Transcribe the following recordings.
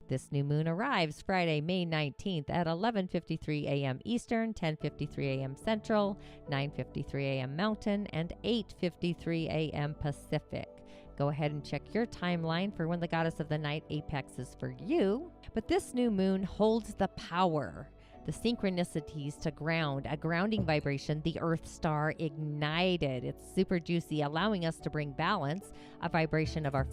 This new moon arrives Friday, May 19th at 11:53 a.m. Eastern, 10:53 a.m. Central, 9:53 a.m. Mountain, and 8:53 a.m. Pacific. Go ahead and check your timeline for when the goddess of the night apex is for you. But this new moon holds the power, the synchronicities to ground, a grounding vibration, the Earth Star ignited. It's super juicy, allowing us to bring balance, a vibration of our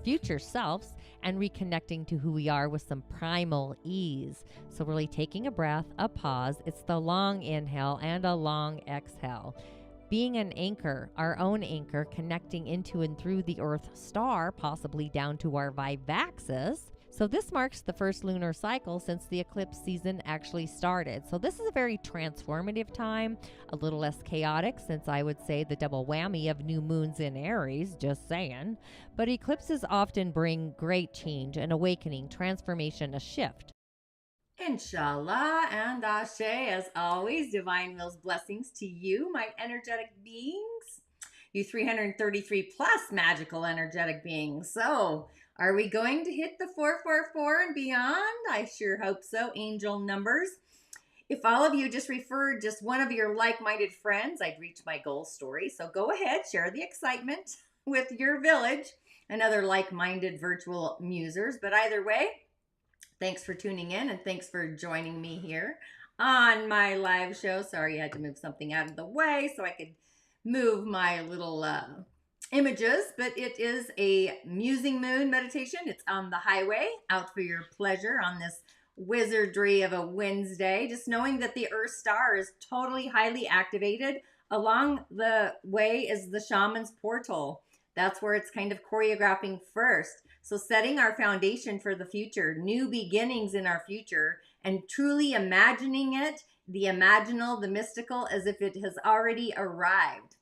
future selves, and reconnecting to who we are with some primal ease. So really taking a breath, a pause. It's the long inhale and a long exhale. Being an anchor, our own anchor, connecting into and through the Earth Star, possibly down to our vivaxis. So this marks the first lunar cycle since the eclipse season actually started. So this is a very transformative time, a little less chaotic since I would say the double whammy of new moons in Aries, just saying. But eclipses often bring great change, an awakening, transformation, a shift. Inshallah and Ashe, as always, divine will's blessings to you, my energetic beings, you 333 plus magical energetic beings. So, are we going to hit the 444 and beyond? I sure hope so. Angel numbers. If all of you just referred just one of your like-minded friends, I'd reach my goal story. So go ahead, share the excitement with your village and other like-minded virtual musers. But either way, thanks for tuning in and thanks for joining me here on my live show. Sorry, I had to move something out of the way so I could move my little images, but it is a musing moon meditation. It's on the highway, out for your pleasure on this wizardry of a Wednesday. Just knowing that the Earth Star is totally highly activated. Along the way is the Shaman's portal. That's where it's kind of choreographing first. So setting our foundation for the future, new beginnings in our future, and truly imagining it, the imaginal, the mystical, as if it has already arrived.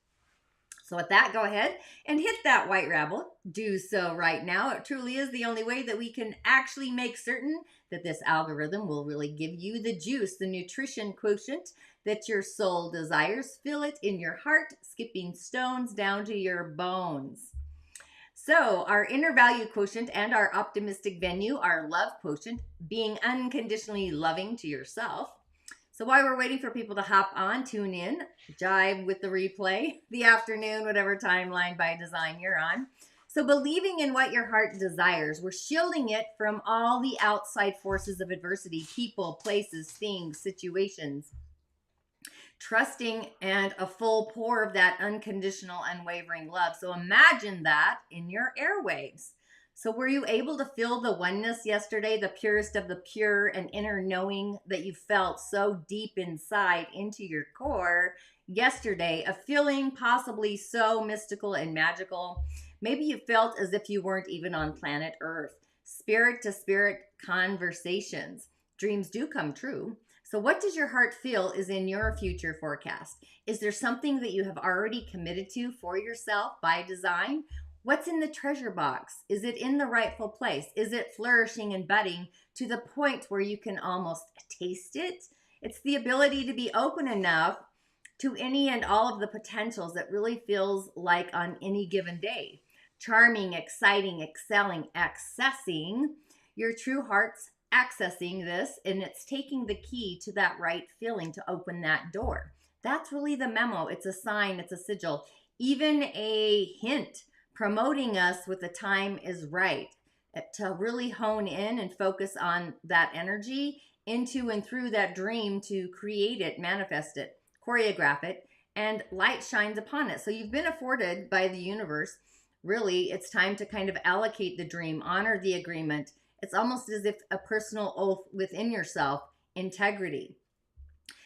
So with that, go ahead and hit that white rabbit. Do so right now. It truly is the only way that we can actually make certain that this algorithm will really give you the juice, the nutrition quotient that your soul desires. Feel it in your heart, skipping stones down to your bones. So our inner value quotient and our optimistic venue, our love quotient, being unconditionally loving to yourself. So while we're waiting for people to hop on, tune in, jive with the replay, the afternoon, whatever timeline by design you're on. So believing in what your heart desires, we're shielding it from all the outside forces of adversity, people, places, things, situations. Trusting and a full pour of that unconditional, unwavering love. So imagine that in your airwaves. So were you able to feel the oneness yesterday, the purest of the pure, and inner knowing that you felt so deep inside into your core yesterday, a feeling possibly so mystical and magical? Maybe you felt as if you weren't even on planet Earth. Spirit to spirit conversations. Dreams do come true. So what does your heart feel is in your future forecast? Is there something that you have already committed to for yourself by design? What's in the treasure box? Is it in the rightful place? Is it flourishing and budding to the point where you can almost taste it? It's the ability to be open enough to any and all of the potentials that really feels like on any given day. Charming, exciting, excelling, accessing your true heart's accessing this, and it's taking the key to that right feeling to open that door. That's really the memo. It's a sign, it's a sigil, even a hint promoting us with the time is right, to really hone in and focus on that energy into and through that dream to create it, manifest it, choreograph it, and light shines upon it. So you've been afforded by the universe. Really, it's time to kind of allocate the dream, honor the agreement. It's almost as if a personal oath within yourself, integrity.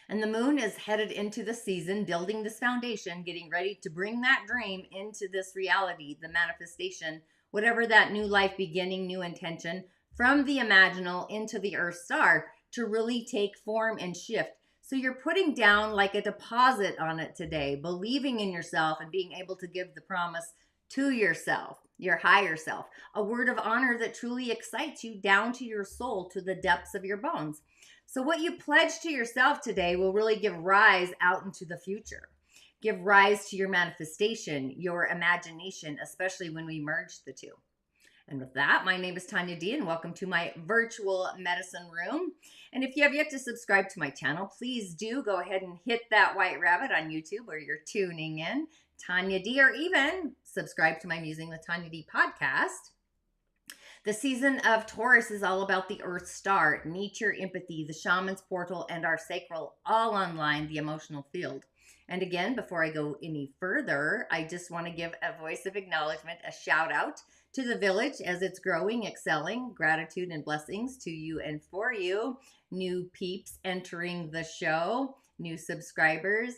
And the moon is headed into the season, building this foundation, getting ready to bring that dream into this reality, the manifestation, whatever that new life beginning, new intention, from the imaginal into the Earth Star to really take form and shift. So you're putting down like a deposit on it today, believing in yourself and being able to give the promise to yourself, your higher self, a word of honor that truly excites you down to your soul, to the depths of your bones. So what you pledge to yourself today will really give rise out into the future, give rise to your manifestation, your imagination, especially when we merge the two. And with that, my name is Tanya D, and welcome to my virtual medicine room. And if you have yet to subscribe to my channel, please do go ahead and hit that white rabbit on YouTube where you're tuning in, Tanya D, or even subscribe to my Musing with Tanya D podcast. The season of Taurus is all about the Earth Star, nature, empathy, the Shaman's portal, and our Sacral, all online, the emotional field. And again, before I go any further, I just want to give a voice of acknowledgement, a shout out to the village as it's growing, excelling. Gratitude and blessings to you and for you. New peeps entering the show, new subscribers.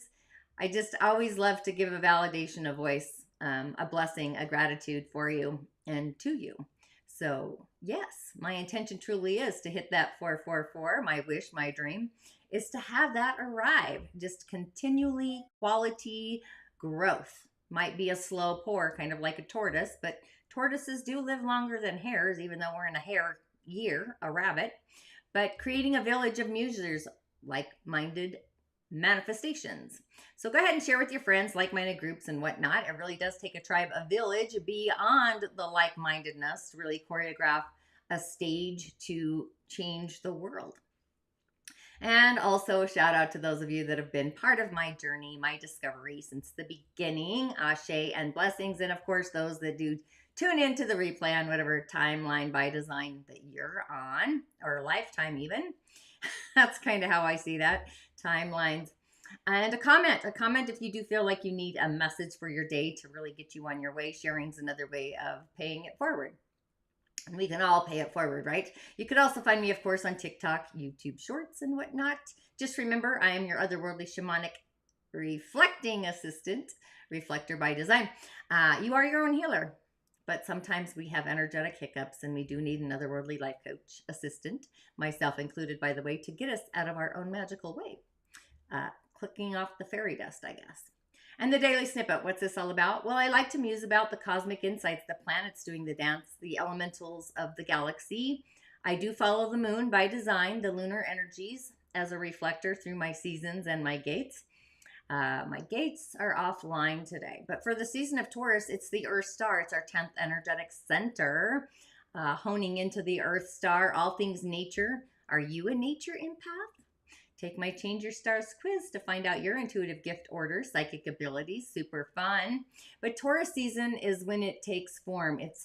I just always love to give a validation, a voice, a blessing, a gratitude for you and to you. So yes, my intention truly is to hit that 444, my wish, my dream, is to have that arrive. Just continually quality growth. Might be a slow pour, kind of like a tortoise, but tortoises do live longer than hares, even though we're in a hare year, a rabbit. But creating a village of musers, like-minded manifestations. So go ahead and share with your friends, like-minded groups and whatnot. It really does take a tribe, a village beyond the like-mindedness to really choreograph a stage to change the world. And also a shout out to those of you that have been part of my journey, my discovery since the beginning. Ashe and blessings. And of course, those that do tune into the replay on whatever timeline by design that you're on, or lifetime even. That's kind of how I see that. Timelines. And a comment if you do feel like you need a message for your day to really get you on your way. Sharing's another way of paying it forward. And we can all pay it forward, right? You could also find me, of course, on TikTok, YouTube Shorts, and whatnot. Just remember, I am your otherworldly shamanic reflecting assistant, reflector by design. You are your own healer, but sometimes we have energetic hiccups, and we do need an otherworldly life coach assistant, myself included, by the way, to get us out of our own magical way. Clicking off the fairy dust, I guess. And the daily snippet, what's this all about? Well, I like to muse about the cosmic insights, the planets doing the dance, the elementals of the galaxy. I do follow the moon by design, the lunar energies as a reflector through my seasons and my gates. My gates are offline today. But for the season of Taurus, it's the Earth Star. It's our 10th energetic center, honing into the Earth Star, all things nature. Are you a nature empath? Take my Change Your Stars quiz to find out your intuitive gift order, psychic abilities, super fun. But Taurus season is when it takes form. It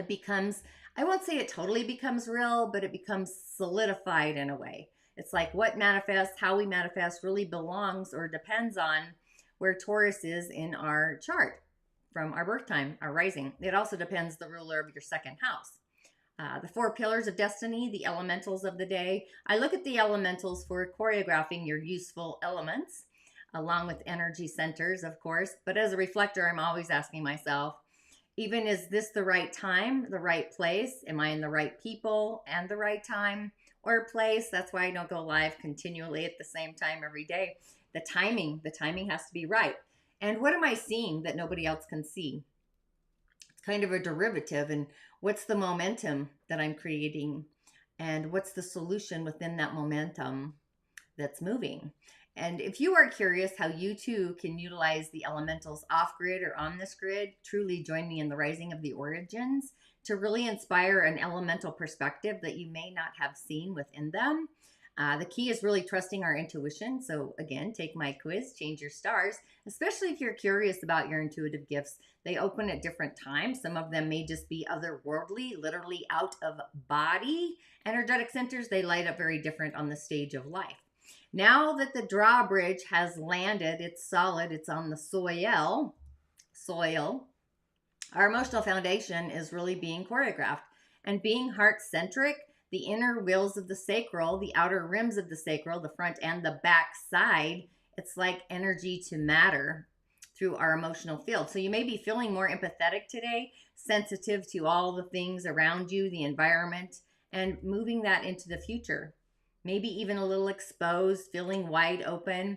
becomes, I won't say it totally becomes real, but it becomes solidified in a way. It's like what manifests, how we manifest really belongs or depends on where Taurus is in our chart from our birth time, our rising. It also depends the ruler of your second house. The 4 pillars of destiny, the elementals of the day. I look at the elementals for choreographing your useful elements, along with energy centers, of course. But as a reflector, I'm always asking myself, even is this the right time, the right place? Am I in the right people and the right time or place? That's why I don't go live continually at the same time every day. The timing has to be right. And what am I seeing that nobody else can see? It's kind of a derivative. And what's the momentum that I'm creating? And what's the solution within that momentum that's moving? And if you are curious how you too can utilize the elementals off grid or on this grid, truly join me in the Rising of the Origins to really inspire an elemental perspective that you may not have seen within them. The key is really trusting our intuition. So again, take my quiz, Change Your Stars, especially if you're curious about your intuitive gifts. They open at different times. Some of them may just be otherworldly, literally out of body. Energetic centers, they light up very different on the stage of life. Now that the drawbridge has landed, it's solid, it's on the soil, our emotional foundation is really being choreographed and being heart-centric. The inner wheels of the sacral, the outer rims of the sacral, the front and the back side, it's like energy to matter through our emotional field. So you may be feeling more empathetic today, sensitive to all the things around you, the environment, and moving that into the future. Maybe even a little exposed, feeling wide open.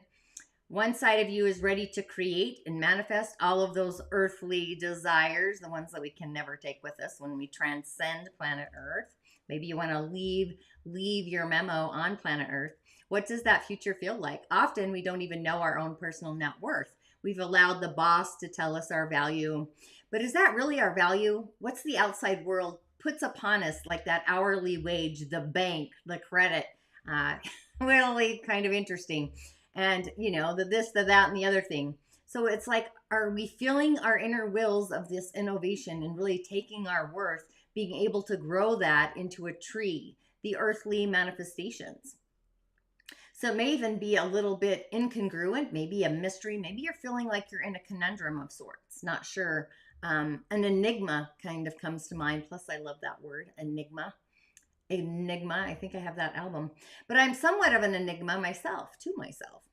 One side of you is ready to create and manifest all of those earthly desires, the ones that we can never take with us when we transcend planet Earth. Maybe you want to leave your memo on planet Earth. What does that future feel like? Often we don't even know our own personal net worth. We've allowed the boss to tell us our value. But is that really our value? What's the outside world puts upon us, like that hourly wage, the bank, the credit? Uh, really kind of interesting. And, you know, the this, the that, and the other thing. So it's like, are we feeling our inner wills of this innovation and really taking our worth, being able to grow that into a tree, the earthly manifestations? So it may even be a little bit incongruent, maybe a mystery. Maybe you're feeling like you're in a conundrum of sorts, not sure. An enigma kind of comes to mind. Plus, I love that word, enigma. Enigma. I think I have that album. But I'm somewhat of an enigma myself, to myself.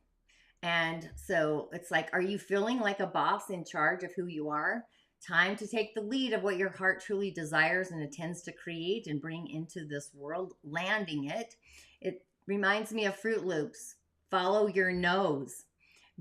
And so it's like, are you feeling like a boss in charge of who you are? Time to take the lead of what your heart truly desires and intends to create and bring into this world, landing it. It reminds me of Fruit Loops. Follow your nose,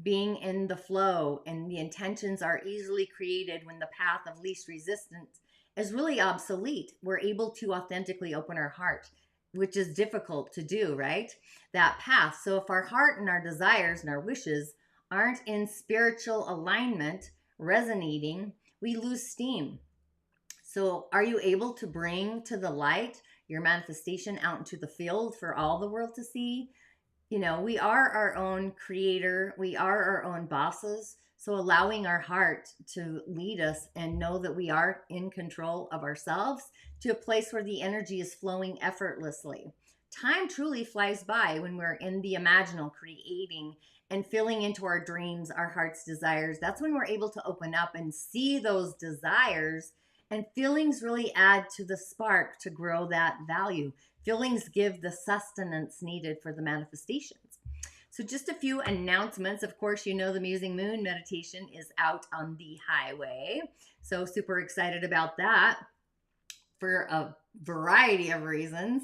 being in the flow, and the intentions are easily created when the path of least resistance is really obsolete. We're able to authentically open our heart, which is difficult to do, right? That path. So if our heart and our desires and our wishes aren't in spiritual alignment, resonating, we lose steam. So are you able to bring to the light your manifestation out into the field for all the world to see? You know, we are our own creator. We are our own bosses. So allowing our heart to lead us and know that we are in control of ourselves to a place where the energy is flowing effortlessly. Time truly flies by when we're in the imaginal, creating and filling into our dreams, our heart's desires. That's when we're able to open up and see those desires, and feelings really add to the spark to grow that value. Feelings give the sustenance needed for the manifestations. So just a few announcements. Of course, you know the Musing Moon meditation is out on the highway. So super excited about that for a variety of reasons.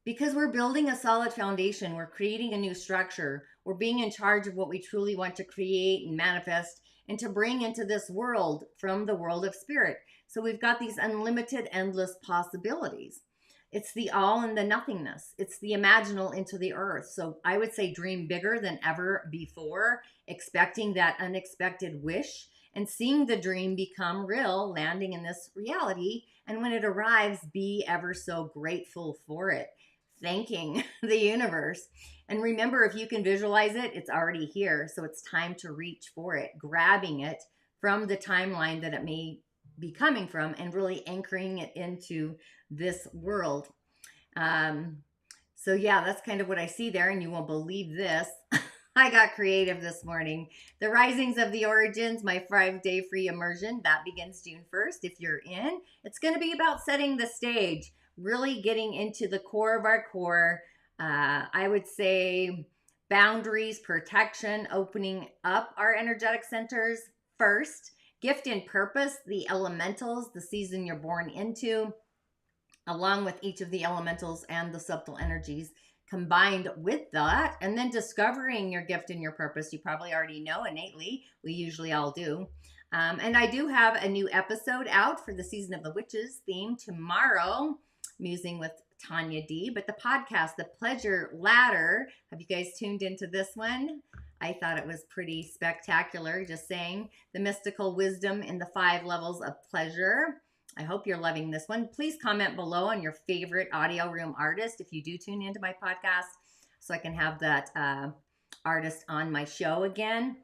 Because we're building a solid foundation. We're creating a new structure. We're being in charge of what we truly want to create and manifest and to bring into this world from the world of spirit. So we've got these unlimited, endless possibilities. It's the all and the nothingness. It's the imaginal into the earth. So I would say dream bigger than ever before, expecting that unexpected wish and seeing the dream become real, landing in this reality. And when it arrives, be ever so grateful for it, thanking the universe. And remember, if you can visualize it, it's already here. So it's time to reach for it, grabbing it from the timeline that it may be coming from and really anchoring it into this world. So yeah, that's kind of what I see there. And you won't believe this. I got creative this morning. The Risings of the Origins, my 5-day free immersion, that begins June 1st. If you're in, it's going to be about setting the stage, really getting into the core of our core. I would say boundaries, protection, opening up our energetic centers first. Gift and purpose, the elementals, the season you're born into, along with each of the elementals and the subtle energies combined with that, and then discovering your gift and your purpose. You probably already know innately. We usually all do. And I do have a new episode out for the Season of the Witches theme tomorrow, musing with Tanya D. But the podcast, The Pleasure Ladder, have you guys tuned into this one? I thought it was pretty spectacular, just saying. The mystical wisdom in the 5 levels of pleasure. I hope you're loving this one. Please comment below on your favorite audio room artist if you do tune into my podcast, so I can have that artist on my show again.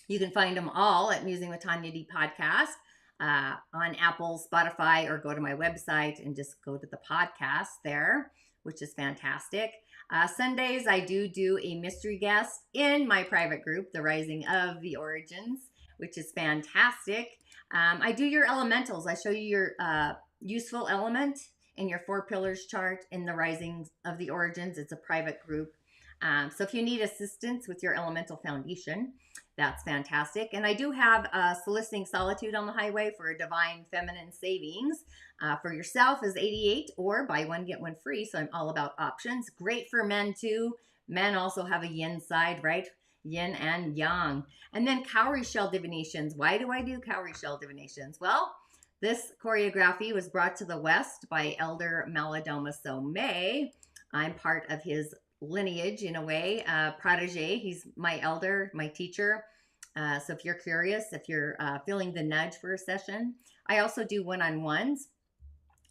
You can find them all at Musing with Tanya D podcast on Apple, Spotify, or go to my website and just go to the podcast there, which is fantastic. Sundays, I do a mystery guest in my private group, The Rising of the Origins, which is fantastic. I do your elementals. I show you your useful element in your 4 pillars chart in the Rising of the Origins. It's a private group. So if you need assistance with your elemental foundation, that's fantastic. And I do have Soliciting Solitude on the Highway for a Divine Feminine Savings. For yourself is 88, or buy one, get one free. So I'm all about options. Great for men too. Men also have a yin side, right? Yin and yang. And then cowrie shell divinations. Why do I do cowrie shell divinations? Well, this choreography was brought to the West by Elder Malidoma Somé. I'm part of his lineage in a way, protege. He's my elder, my teacher. So if you're curious, if you're feeling the nudge for a session, I also do one-on-ones.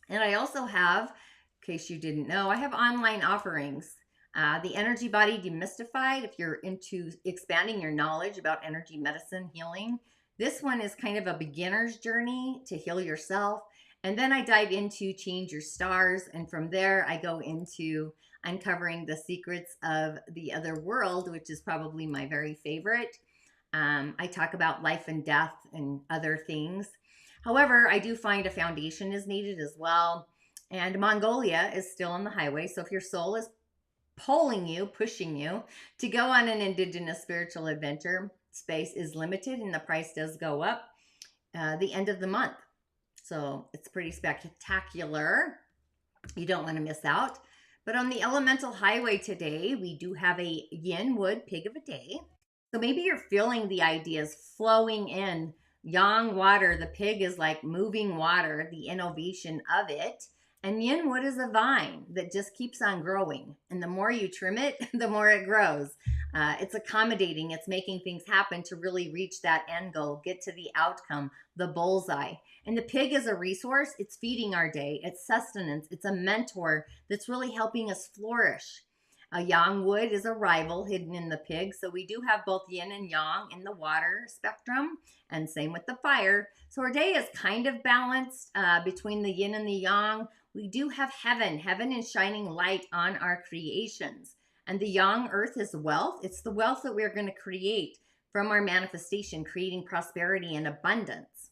And I also have, in case you didn't know, I have online offerings. The Energy Body Demystified, if you're into expanding your knowledge about energy medicine healing. This one is kind of a beginner's journey to heal yourself. And then I dive into Change Your Stars. And from there, I go into uncovering the secrets of the other world, which is probably my very favorite. I talk about life and death and other things. However, I do find a foundation is needed as well. And Mongolia is still on the highway. So if your soul is pulling you, pushing you to go on an indigenous spiritual adventure, space is limited and the price does go up the end of the month. So it's pretty spectacular. You don't want to miss out. But on the elemental highway today, we do have a Yin Wood Pig of a day. So maybe you're feeling the ideas flowing in. Yang water, the pig is like moving water, the innovation of it. And yin wood is a vine that just keeps on growing. And the more you trim it, the more it grows. It's accommodating. It's making things happen to really reach that end goal, get to the outcome, the bullseye. And the pig is a resource. It's feeding our day. It's sustenance. It's a mentor that's really helping us flourish. A yang wood is a rival hidden in the pig. So we do have both yin and yang in the water spectrum, and same with the fire. So our day is kind of balanced between the yin and the yang. We do have heaven. Heaven is shining light on our creations. And the yang earth is wealth. It's the wealth that we're going to create from our manifestation, creating prosperity and abundance.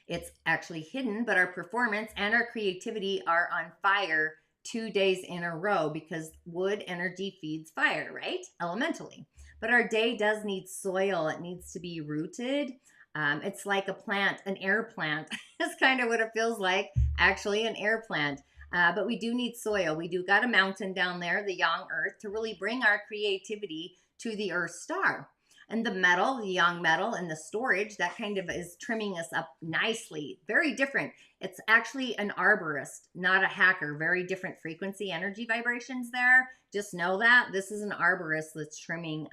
It's actually hidden, but our performance and our creativity are on fire 2 days in a row because wood energy feeds fire, right? Elementally. But our day does need soil. It needs to be rooted. It's like a plant, an air plant. That's kind of what it feels like, actually, an air plant. But we do need soil. We do got a mountain down there, the yang earth, to really bring our creativity to the earth star. And the metal, the yang metal, and the storage, that kind of is trimming us up nicely. Very different. It's actually an arborist, not a hacker. Very different frequency, energy vibrations there. Just know that. This is an arborist that's trimming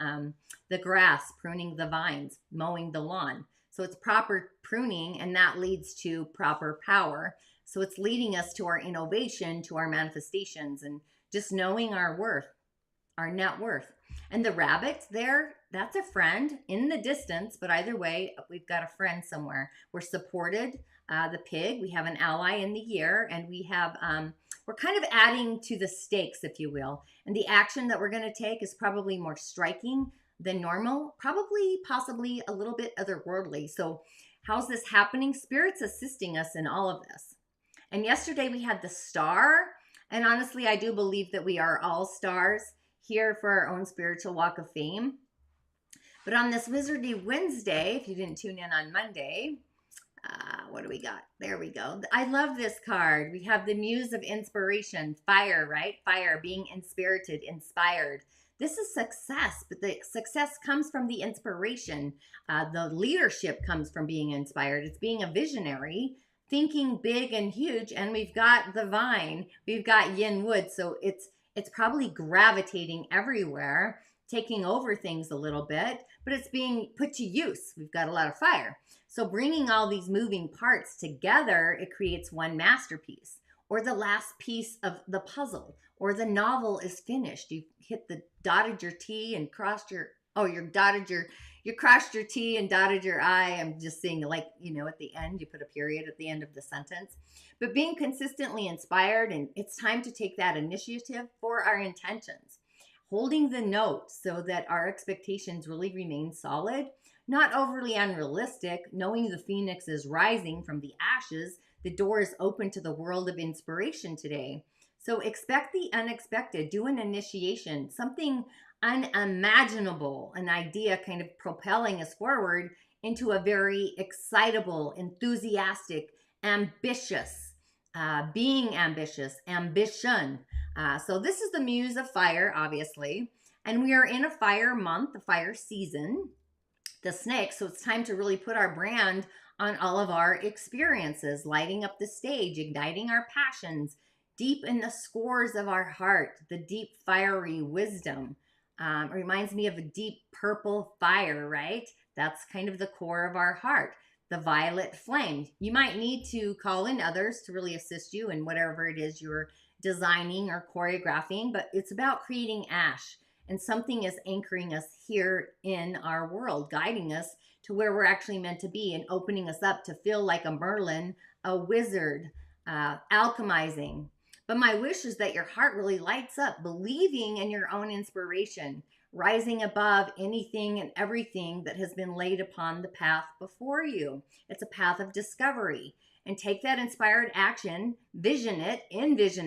the grass, pruning the vines, mowing the lawn. So it's proper pruning, and that leads to proper power. So it's leading us to our innovation, to our manifestations, and just knowing our worth, our net worth. And the rabbit there, that's a friend in the distance, but either way, we've got a friend somewhere. We're supported. The pig, we have an ally in the year, and we have, we're kind of adding to the stakes, if you will. And the action that we're going to take is probably more striking than normal, probably, possibly a little bit otherworldly. So how's this happening? Spirit's assisting us in all of this. And yesterday we had the star, and honestly, I do believe that we are all stars here for our own spiritual walk of fame. But on this Wizardy Wednesday, if you didn't tune in on Monday, what do we got? There we go. I love this card. We have the Muse of Inspiration, fire, right? Fire, being inspirited, inspired. This is success, but the success comes from the inspiration. The leadership comes from being inspired. It's being a visionary, thinking big and huge. And we've got the vine. We've got yin wood. So it's probably gravitating everywhere, taking over things a little bit, but it's being put to use. We've got a lot of fire. So bringing all these moving parts together, it creates one masterpiece, or the last piece of the puzzle, or the novel is finished. You hit the dotted your T and crossed your, you crossed your T and dotted your I. I'm just saying, like, at the end, you put a period at the end of the sentence. But being consistently inspired, and it's time to take that initiative for our intentions. Holding the note so that our expectations really remain solid, not overly unrealistic, knowing the phoenix is rising from the ashes, the door is open to the world of inspiration today. So expect the unexpected, do an initiation, something unimaginable, an idea kind of propelling us forward into a very excitable, enthusiastic, ambitious, being ambitious, ambition. So this is the Muse of Fire, obviously, and we are in a fire month, a fire season, the snake. So it's time to really put our brand on all of our experiences, lighting up the stage, igniting our passions, deep in the scores of our heart, the deep fiery wisdom. It reminds me of a deep purple fire, right? That's kind of the core of our heart, the violet flame. You might need to call in others to really assist you in whatever it is you're designing or choreographing, but it's about creating ash. And something is anchoring us here in our world, guiding us to where we're actually meant to be and opening us up to feel like a Merlin, a wizard, alchemizing. But my wish is that your heart really lights up, believing in your own inspiration, rising above anything and everything that has been laid upon the path before you. It's a path of discovery. And take that inspired action, envision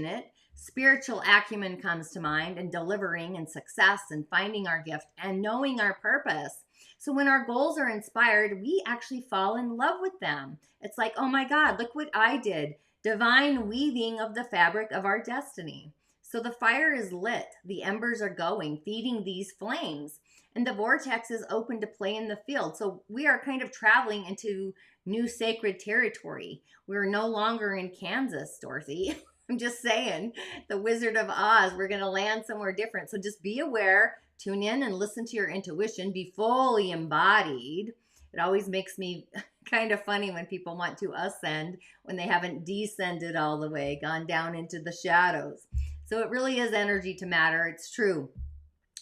it. Spiritual acumen comes to mind, and delivering and success and finding our gift and knowing our purpose. So when our goals are inspired, we actually fall in love with them. It's like, oh my God, look what I did. Divine weaving of the fabric of our destiny. So the fire is lit, the embers are going, feeding these flames, and the vortex is open to play in the field. So we are kind of traveling into new sacred territory. We're no longer in Kansas, Dorothy. I'm just saying, the Wizard of Oz, we're going to land somewhere different. So just be aware, tune in and listen to your intuition, be fully embodied. It always makes me kind of funny when people want to ascend when they haven't descended all the way, gone down into the shadows. So it really is energy to matter. It's true.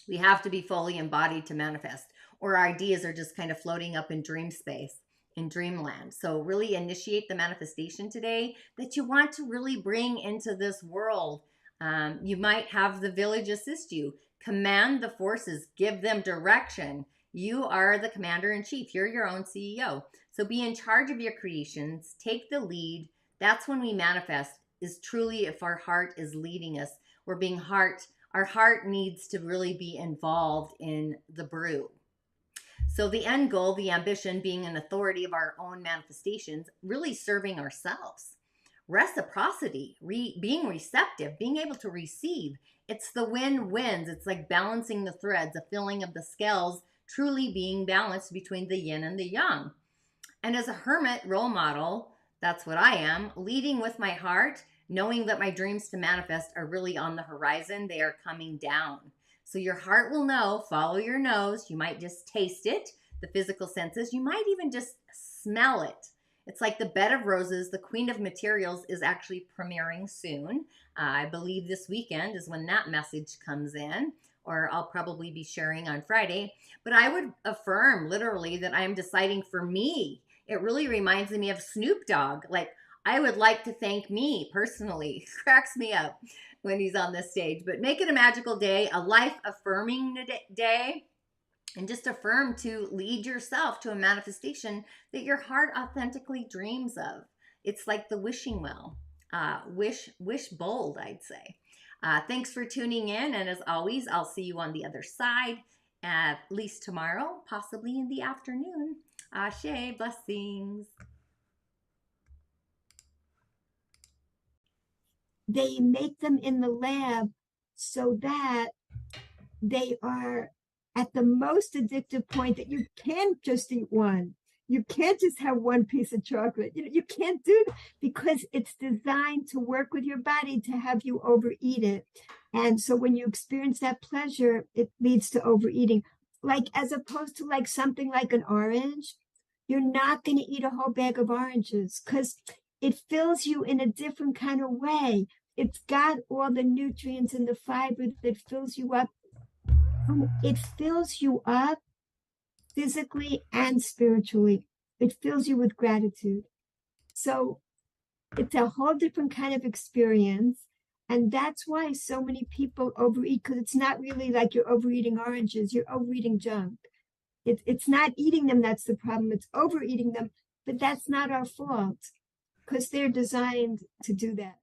We have to be fully embodied to manifest, or our ideas are just kind of floating up in dream space, in dreamland. So really initiate the manifestation today that you want to really bring into this world. You might have the village assist you. Command the forces, give them direction. You are the commander in chief. You're your own CEO. So be in charge of your creations. Take the lead. That's when we manifest, is truly if our heart is leading us. Our heart needs to really be involved in the brew. So the end goal, the ambition, being an authority of our own manifestations, really serving ourselves. Reciprocity, being receptive, being able to receive. It's the win-wins. It's like balancing the threads, a feeling of the scales truly being balanced between the yin and the yang. And as a hermit role model, that's what I am, leading with my heart, knowing that my dreams to manifest are really on the horizon. They are coming down. So your heart will know, follow your nose. You might just taste it, the physical senses. You might even just smell it. It's like the bed of roses. The Queen of Materials is actually premiering soon. I believe this weekend is when that message comes in, or I'll probably be sharing on Friday. But I would affirm literally that I am deciding for me. It really reminds me of Snoop Dogg. Like, I would like to thank me personally. Cracks me up when he's on the stage. But make it a magical day, a life affirming day, and just affirm to lead yourself to a manifestation that your heart authentically dreams of. It's like the wishing well. Wish bold, I'd say. Thanks for tuning in. And as always, I'll see you on the other side, at least tomorrow, possibly in the afternoon. Ashe, blessings. They make them in the lab so that they are at the most addictive point that you can't just eat one. You can't just have one piece of chocolate. You can't do that because it's designed to work with your body to have you overeat it. And so when you experience that pleasure, it leads to overeating. Like as opposed to like something like an orange, you're not going to eat a whole bag of oranges because it fills you in a different kind of way. It's got all the nutrients and the fiber that fills you up. It fills you up physically and spiritually. It fills you with gratitude. So it's a whole different kind of experience. And that's why so many people overeat, because it's not really like you're overeating oranges, you're overeating junk. It's not eating them that's the problem, it's overeating them, but that's not our fault because they're designed to do that.